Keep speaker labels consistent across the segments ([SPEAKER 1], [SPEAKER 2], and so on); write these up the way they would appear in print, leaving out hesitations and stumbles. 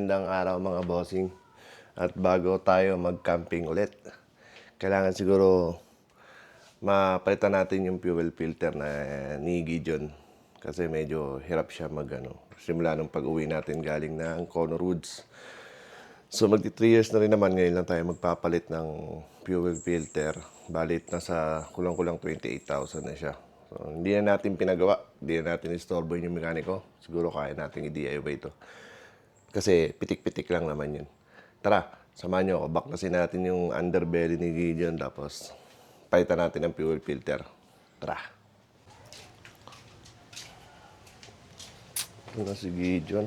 [SPEAKER 1] Magandang araw mga bossing. At bago tayo mag-camping ulit, kailangan siguro mapalitan natin yung fuel filter na ni Gideon. Kasi medyo hirap siya simula nung pag-uwi natin galing ng Conor Woods. So magti 3 years na rin naman, ngayon lang tayo magpapalit ng fuel filter. Balit nasa kulang-kulang 28,000 na siya. So, hindi na natin pinagawa, hindi na natin istorbo yung mekaniko. Siguro kaya natin i-DIY ito. Kasi pitik-pitik lang naman yun. Tara, samahan nyo ako. Baklasin natin yung underbelly ni Gideon. Tapos, palitan natin ang fuel filter. Tara. Ito na si Gideon.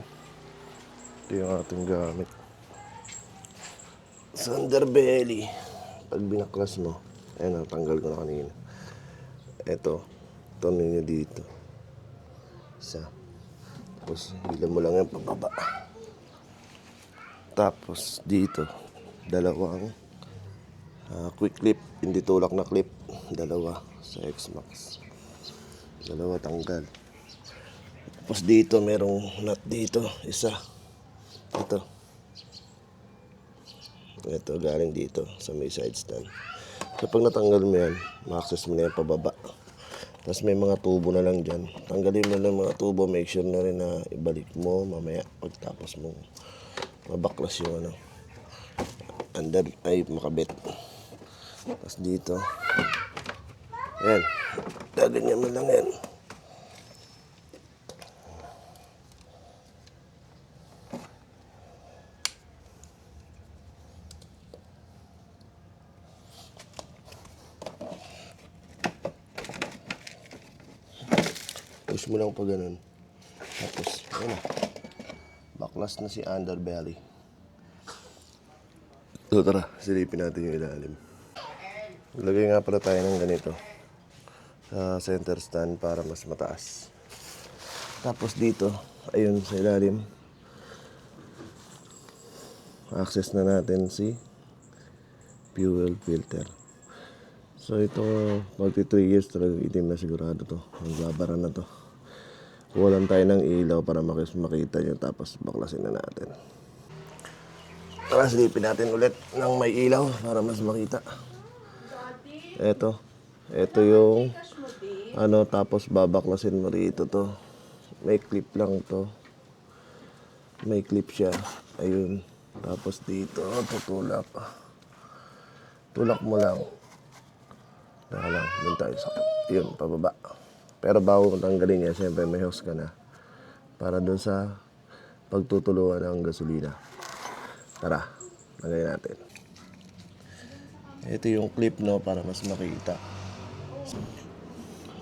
[SPEAKER 1] Ito yung ating gamit. Sa underbelly. Pag binaklas mo, ayun, tanggal ko na kanina. Ito ninyo dito. Isa. Tapos, hilan mo lang yung pababa. Tapos dito, dalawang quick clip, hindi tulak na clip, dalawa sa X-Max. Dalawa tanggal. Tapos dito merong nut dito, isa. Ito galing dito sa may side stand. So pag natanggal mo yan, ma-access mo na yan pababa. Tapos may mga tubo na lang dyan. Tanggalin mo lang mga tubo, make sure na rin na ibalik mo mamaya pagtapos mo mabaklas yung under ay makabit. Tapos dito, ayan, gaganyan mo lang yan. Push mo lang pa ganun. Tapos, ayan na. Baklas na si underbelly. So tara, silipin natin yung ilalim. Lagay nga pala tayo ng ganito sa center stand para mas mataas. Tapos dito, ayun sa ilalim, access na natin si fuel filter. So ito, magti 3 years talaga, itim na sigurado to. Magbabara na to. Kuha tayo ng ilaw para makita nyo, tapos baklasin na natin. Tara, silipin natin ulit ng may ilaw para mas makita. Ito yung tapos babaklasin mo rito to. May clip lang to. May clip siya. Ayun. Tapos dito, tutulak. Tulak mo lang. Doon tayo sa yun, pababa. Pero bago kung tanggalin niya, siyempre may hose ka na. Para doon sa pagtutuluan ng gasolina. Tara, lagay natin. Ito yung clip, no, para mas makita.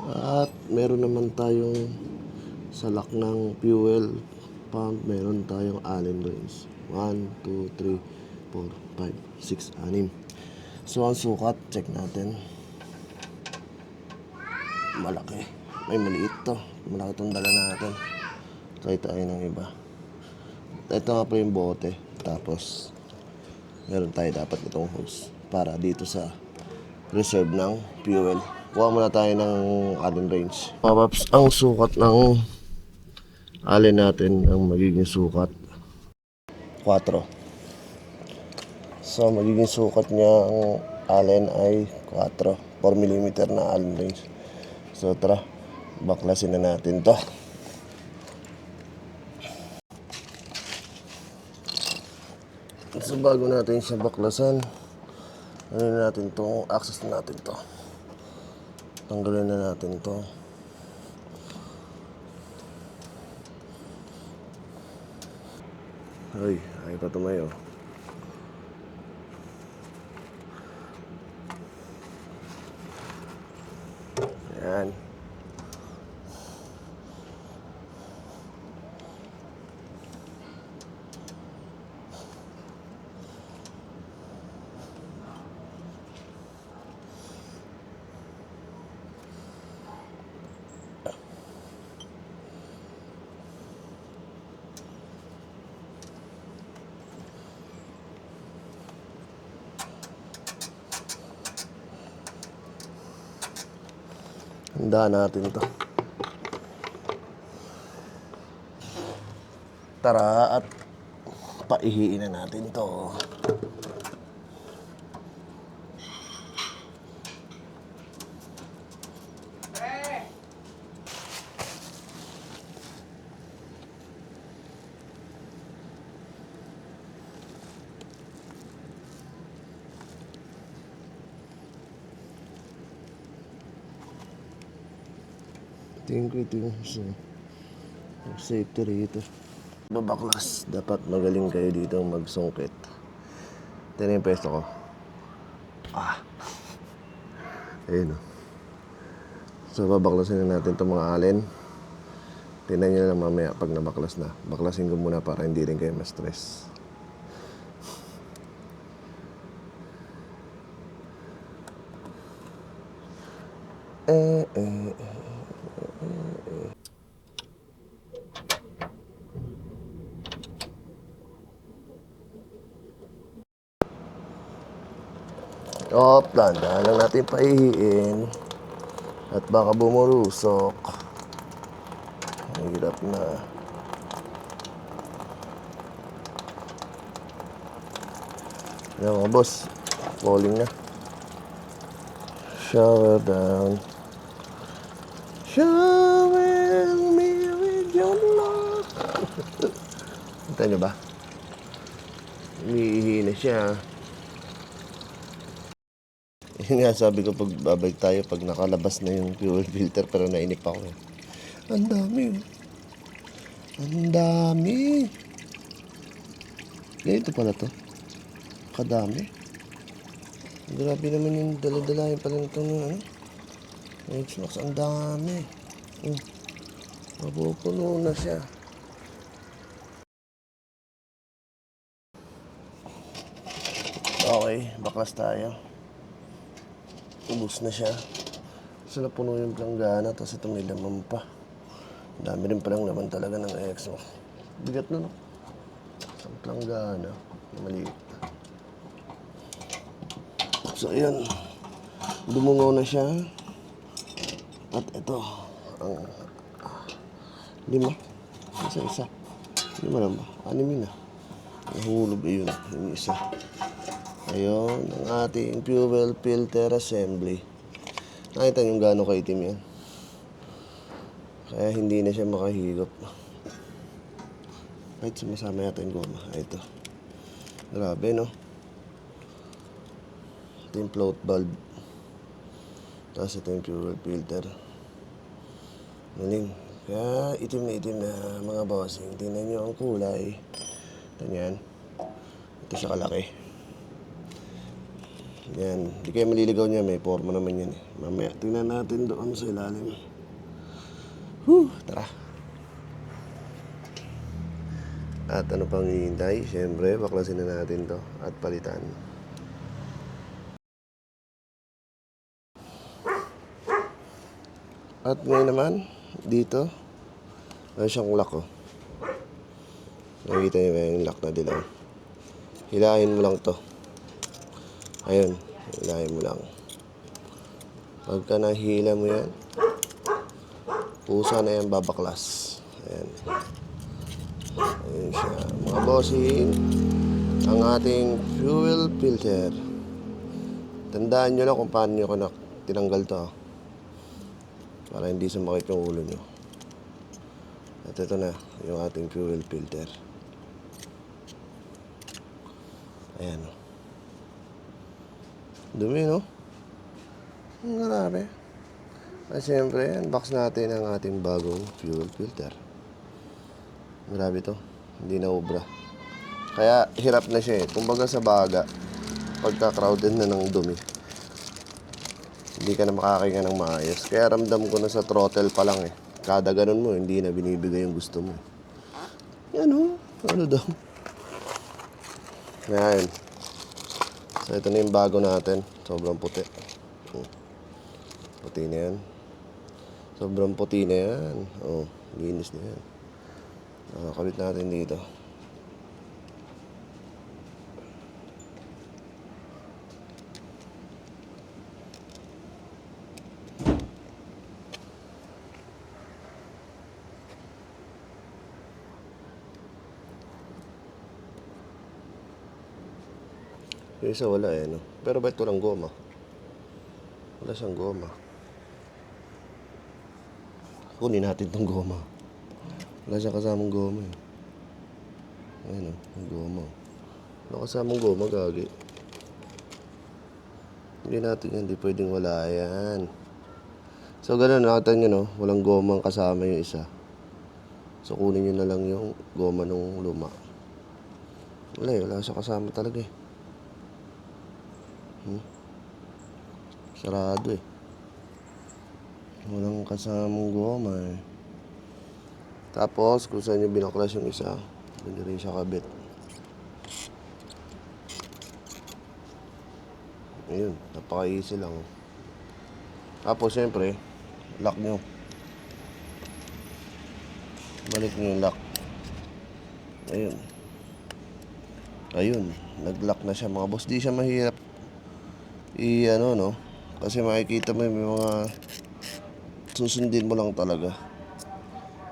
[SPEAKER 1] At meron naman tayong salak ng fuel pump. Meron tayong Allen wrench. 1, 2, 3, 4, 5, 6, 6. So ang sukat, check natin. Malaki. May maliit to. Malaki itong dala natin. Try tayo ng iba. Ito nga pa yung bote. Tapos, meron tayo dapat itong hose para dito sa reserve ng fuel. Kuha muna tayo ng Allen wrench. Mga paps, ang sukat ng Allen natin, ang magiging sukat 4. So, magiging sukat niya ang Allen ay 4 mm na Allen wrench. So, tara, baklasin na natin to. So, bago natin siya baklasan, natin to, access na natin to. Tanggalin na natin to. Ay, ayaw pa tumayo. Ayan. Handa natin to. Tara at Paihiin na natin to. Tingin ko ito yung safety rito. Babaklas. Dapat magaling kayo dito magsungkit. Ito na yung pwesto ko. Ayun o. So babaklasin na natin itong mga alin. Tingnan nyo na lang mamaya pag nabaklas na. Baklasin ko muna para hindi rin kayo ma-stress. Dahan lang natin paihiin. At baka bumurusok. Hirap na. Yan mga boss. Falling na. Shower down. Shower me with your love. Kita nyo ba? Umiihi na siya. Yun nga sabi ko pag babalik tayo pag nakalabas na yung fuel filter pero nainip ako eh. Ang dami oh. Ang dami. Ganito pala to. Kadami. Grabe naman yung dala-dalahin pala nito ng ano. X-Max, ang dami. Mapupuno na siya. Okay, baklas tayo. Ubus na siya. So napuno yung planggana, tapos ito may laman pa. Dami rin palang laman talaga ng X-Max. Bigat na no? Isang planggana. Maliit. So ayan. Dumungaw na siya. At ito. Ang 5. Isa-isa. 5 lang ba? 6 na. Nahulog ayun. Yung isa. Ayun, ang ating fuel filter assembly. Nakita niyo gaano kaitim yan. Kaya hindi na siya makahigop. Kahit sumasama yata yung goma. Ito. Grabe, no? Ito yung float bulb. Tapos ito yung fuel filter. Galing. Kaya itim na mga bossing. Tingnan nyo ang kulay. Ito yan. Ito siya kalaki. Yan, hindi kayo maliligaw niya, may forma naman yan eh. Mamaya, tingnan natin doon sa ilalim. Tara. At ano pang hihintay? Siyempre, baklasin na natin to at palitan. At ngayon naman, dito, may siyang lock oh. Nakikita niyo ba yung lock na dilaw? Hilahin mo lang to. Ayun, hilahin mo lang. Pagka nahila mo yan, pusa na yan babaklas. Ayan. Ayun siya. Mga bossing, ang ating fuel filter. Tandaan nyo lang kung paano nyo tinanggal to. Para hindi sumakit yung ulo nyo. At ito na, yung ating fuel filter. Ayan o. Dumi, no? Ang grabe. At siyempre, unbox natin ang ating bagong fuel filter. Grabe to. Hindi na ubra. Kaya, hirap na siya eh. Kumbaga sa baga, pagka-crowded na ng dumi, hindi ka na makakahinga ng maayos. Kaya ramdam ko na sa throttle pa lang eh. Kada ganun mo, hindi na binibigay yung gusto mo. Yan o. Ano daw? Ngayon. So, ito na yung bago natin. Sobrang puti. Puti na yan. Sobrang puti na yan. Oh, linis na yan. Kabit natin dito. Yung isa wala eh, no? Pero ba't walang goma? Wala siyang goma. Kunin natin tong goma. Wala siyang kasamang goma eh. Ayun o, yung goma. Wala kasamang goma, gagi. Hindi natin yan, hindi pwedeng wala yan. So ganun, nakita nyo no, walang goma ang kasama yung isa. So kunin nyo na lang yung goma nung luma. Wala siya kasama talaga eh. Sarado eh. Walang kasamang goma eh. Tapos kung saan nyo binaklas yung isa, hindi rin siya kabit. Ayun, napaka-easy lang. Tapos syempre, lock nyo. Balik nyo yung lock. Ayun. Ayun, nag-lock na siya mga boss. Di siya mahirap i-ano no. Kasi makikita mo yung mga susundin mo lang talaga.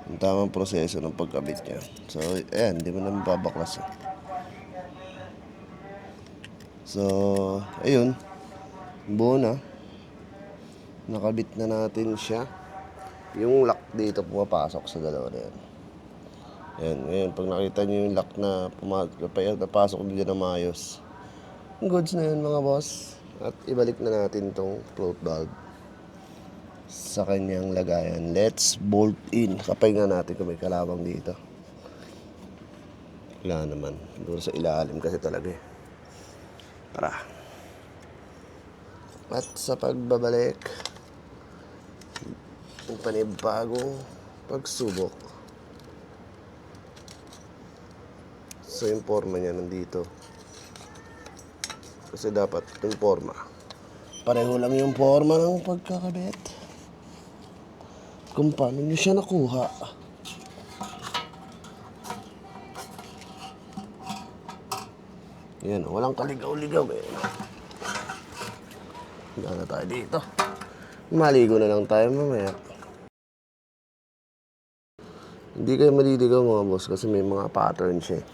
[SPEAKER 1] Yung tamang proseso ng pagkabit niya. So, ayan, hindi mo na mababaklas. So, ayun. Buo na. Nakabit na natin siya. Yung lock dito pumapasok sa dalawa na yan. Ayan, ngayon, pag nakita nyo yung lock na napasok nyo dyan na maayos. Goods na yun mga boss. At ibalik na natin tong float valve sa kanyang lagayan. Let's bolt in. Kapay nga natin kung may kalawang dito. Wala naman. Doon sa ilalim kasi talaga eh. Tara. At sa pagbabalik, yung panibagong pagsubok. So yung forma niya nandito. Kasi dapat yung forma. Pareho lang yung forma ng pagkakabit. Kung paano nyo siya nakuha. Yan, walang kaligaw-ligaw eh. Wala na tayo dito. Maligo na lang tayo mamaya. Hindi kayo maliligaw mga boss kasi may mga pattern siya.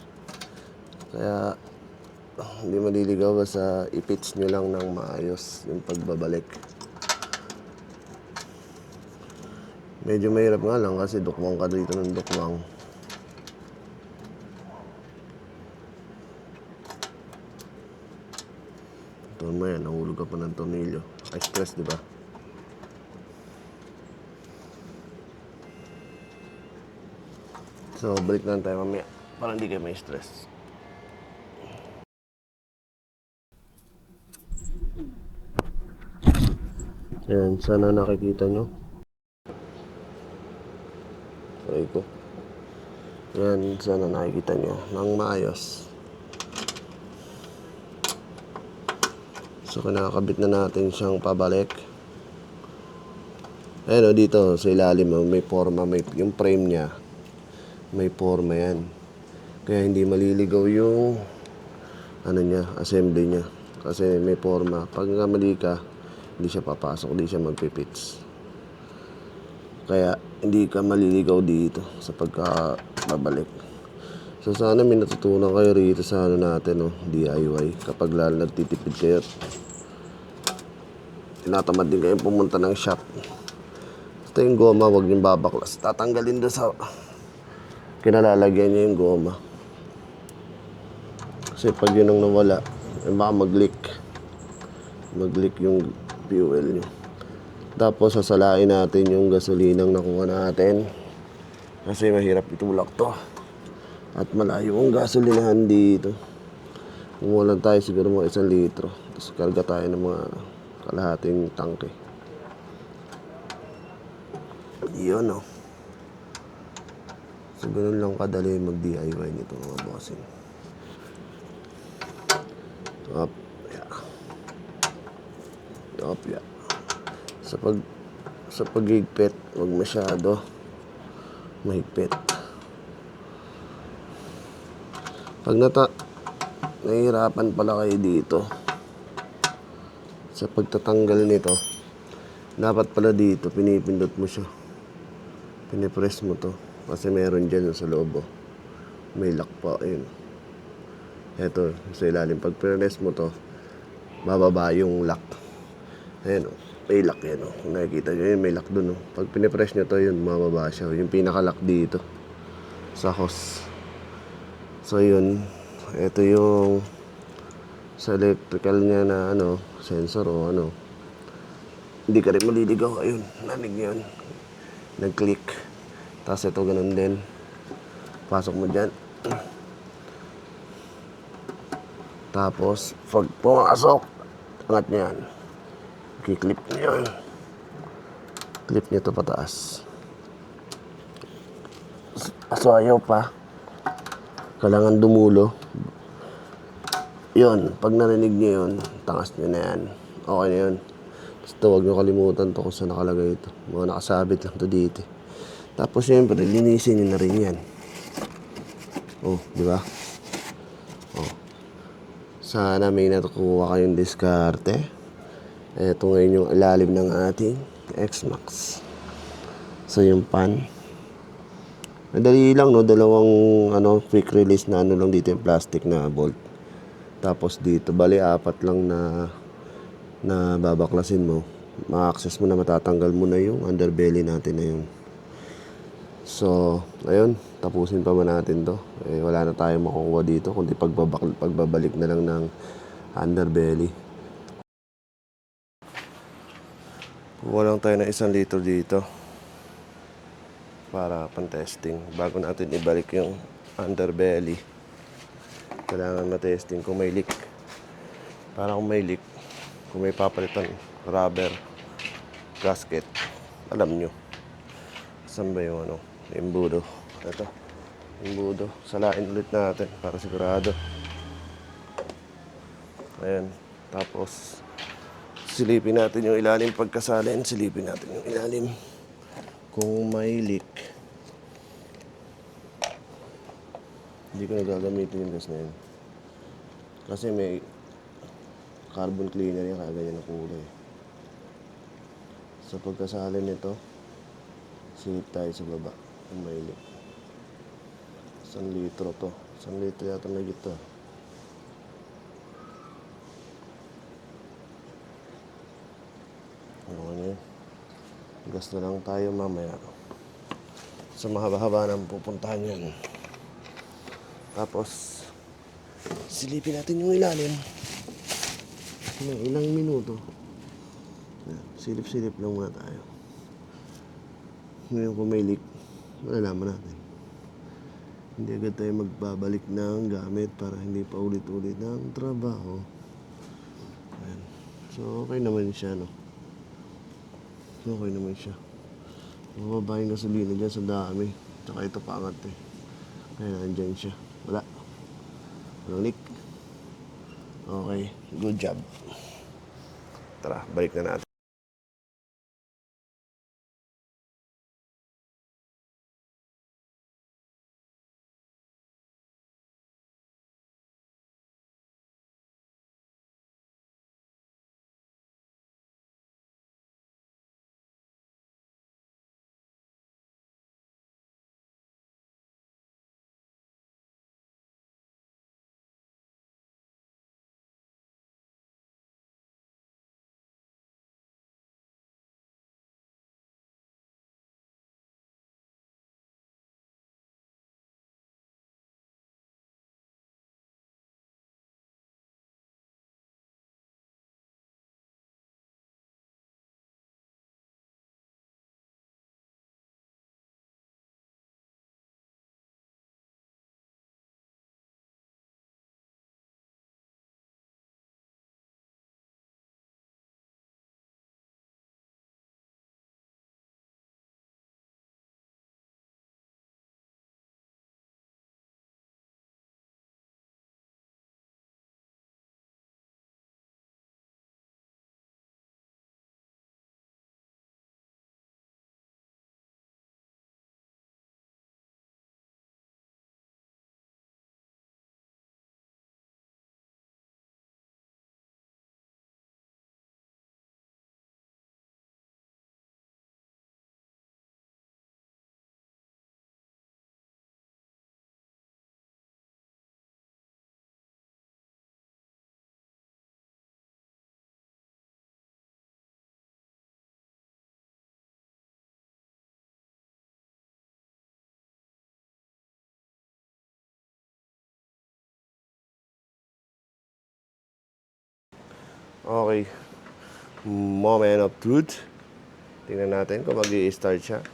[SPEAKER 1] Kaya hindi maliligaw basta i-pitch nyo lang ng maayos yung pagbabalik. Medyo mahirap nga lang kasi dukwang ka dito ng dukwang. Ito mo yan, nahulog ka pa ng tornilyo. Express, di ba? So, balik na tayo mamaya para hindi kayo may stress. Ayan, sana nakikita nyo. Try ko. Ayan, sana nakikita nyo ng maayos. So, kinakabit na natin siyang pabalik. Ayan o, dito sa ilalim may forma, yung frame niya. May forma yan. Kaya hindi maliligaw yung assembly niya. Kasi may forma. Pag nga mali ka, hindi siya papasok, hindi siya magpipits. Kaya hindi ka maliligaw dito sa pagkababalik. So sana may natutunan kayo rito sa natin, DIY. Kapag lalo nagtitipid kayo, tinatamad din kayo pumunta ng shop. Ito yung goma, huwag yung babaklas. Tatanggalin doon sa kinalalagyan niya yung goma. Kasi pag yun ang nawala, baka mag-leak. Mag-leak yung fuel niyo. Tapos sasalain natin yung gasolinang nakuha natin. Kasi mahirap itulak to. At malayo ang gasolinahan dito. Kumuha lang tayo siguro mga 1 litro. Tapos karga tayo ng mga kalahating tangke. Yun o. So ganun lang kadali mag-DIY nito mga bossing. Up, yeah. Up, yeah. Sa paghigpit, huwag masyado mahigpit. Pag nahihirapan pala kayo dito sa pagtatanggal nito, dapat pala dito pinipindot mo siya, pinipress mo to kasi meron dyan sa loob. May lock pa, ayun. Ito, sa ilalim. Pag press mo to, bababa yung lock. Ayan o, may lock yan o. Kung nakikita nyo yun, may lock dun o. Pag pinipress nyo to, yun, mababa siya. Yung pinaka-lock dito sa hose. So yun, ito yung sa electrical niya na ano, sensor o ano. Hindi ka rin maliligaw. Ayun, nanig yun. Nag-click. Tapos ito ganun din. Pasok mo dyan. Tapos, pag pumasok, angat nyo yan. Kiklip nyo yun. Clip nyo ito pataas. So, ayaw pa. Kailangan dumulo. Yun, pag narinig nyo yun, tangas nyo na yan. Okay na yun. Basta huwag nyo kalimutan to kung saan nakalagay ito. Mga nakasabit lang to dito. Tapos, syempre, linisin nyo na rin yan. Oh, di ba? Oh. Sana may natukuha kayong diskarte. Ito ngayon yung ilalim ng ating X-Max. So, yung pan. Madali lang, no? Dalawang quick release na lang dito yung plastic na bolt. Tapos dito, bali apat lang na babaklasin mo. Ma-access mo na, matatanggal mo na yung underbelly natin na yun. So, ayun, tapusin pa man natin to. Wala na tayong makukuha dito, kundi pagbabalik na lang ng underbelly. Kuha lang tayo ng 1 litro dito para pan-testing. Bago natin ibalik yung underbelly, kailangan na-testing kung may leak. Para kung may leak, kung may papalitan rubber gasket, alam nyo saan ba yung embudo. Ito, embudo. Salain ulit natin para sigurado. Ayan. Tapos silipin natin yung ilalim. Pagkasalin, silipin natin yung ilalim kung may leak. Hindi ko na gagamitin yung gas na yun kasi may carbon cleaner yan, kaya ganyan ang kulay. Sa pagkasalin nito, silip tayo sa baba kung may leak. 1 litro to. 1 litro yata may gito. Ano yun? Gas na lang tayo mamaya. Sa mahaba-haba ng pupuntahan yan. Tapos, silipin natin yung ilalim. May ilang minuto. Silip-silip lang muna tayo. Ngayon kung may leak, malalaman natin. Hindi agad tayo magbabalik ng gamit para hindi pa ulit-ulit ng trabaho. Ayan. So, okay naman siya, no? Okay naman siya. Mababa yung gasolina dyan sa dami. Tsaka ito paangat eh. Kaya nandyan siya. Wala. Walang leak. Okay. Good job. Tara, balik na natin. Okay. Moment of truth. Tingnan natin kung mag-i-start siya.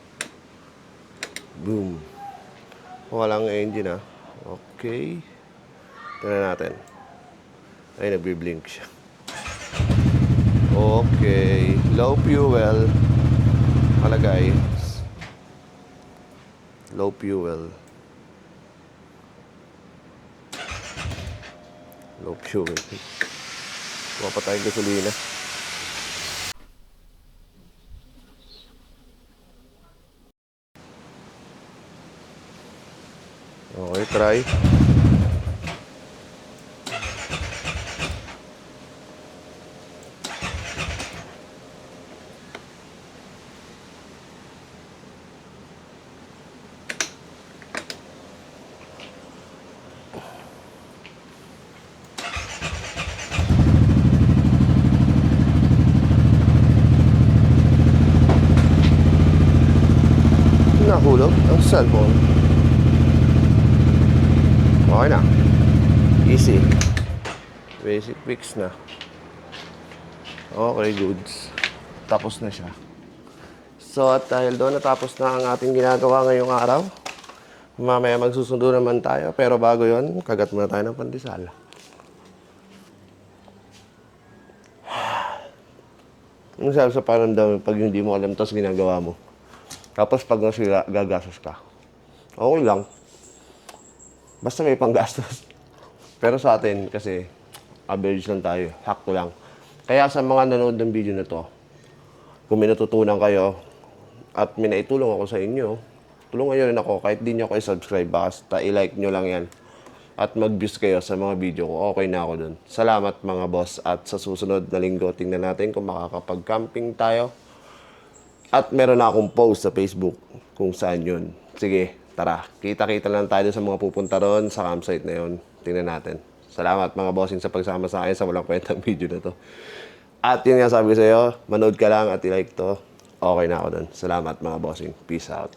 [SPEAKER 1] Boom. Walang engine ah. Okay. Tingnan natin. Ay, nagbi-blink siya. Okay. Low fuel. Malagay. Low fuel. Low fuel. Kuha pa tayong gasolina. Okay, try. Nahulog ang cellphone. Okay na. Easy. Basic fix na. Okay, goods. Tapos na siya. So, at dahil doon natapos na ang ating ginagawa ngayong araw. Mamaya magsusundo naman tayo. Pero bago yon, kagat muna tayo ng pandesal. Ano sabi sa paramdam pag hindi mo alam tapos ginagawa mo? Tapos pag nasira, gagastos ka. Okay lang. Basta may panggastos. Pero sa atin, kasi average lang tayo. Sakto lang. Kaya sa mga nanonood ng video na to, kung may natutunan kayo at may naitulong ako sa inyo, tulungan nyo rin ako kahit di nyo ako i-subscribe. Basta i-like nyo lang yan. At mag-views kayo sa mga video ko. Okay na ako dun. Salamat mga boss. At sa susunod na linggo, tingnan natin kung makakapag-camping tayo. At meron na akong post sa Facebook kung saan yun. Sige, tara. Kita-kita lang tayo sa mga pupunta ron sa campsite na yun. Tingnan natin. Salamat mga bossing sa pagsama sa akin sa walang kwentang video na to. At yun nga sabi ko sa'yo, manood ka lang at i-like to. Okay na ako dun. Salamat mga bossing. Peace out.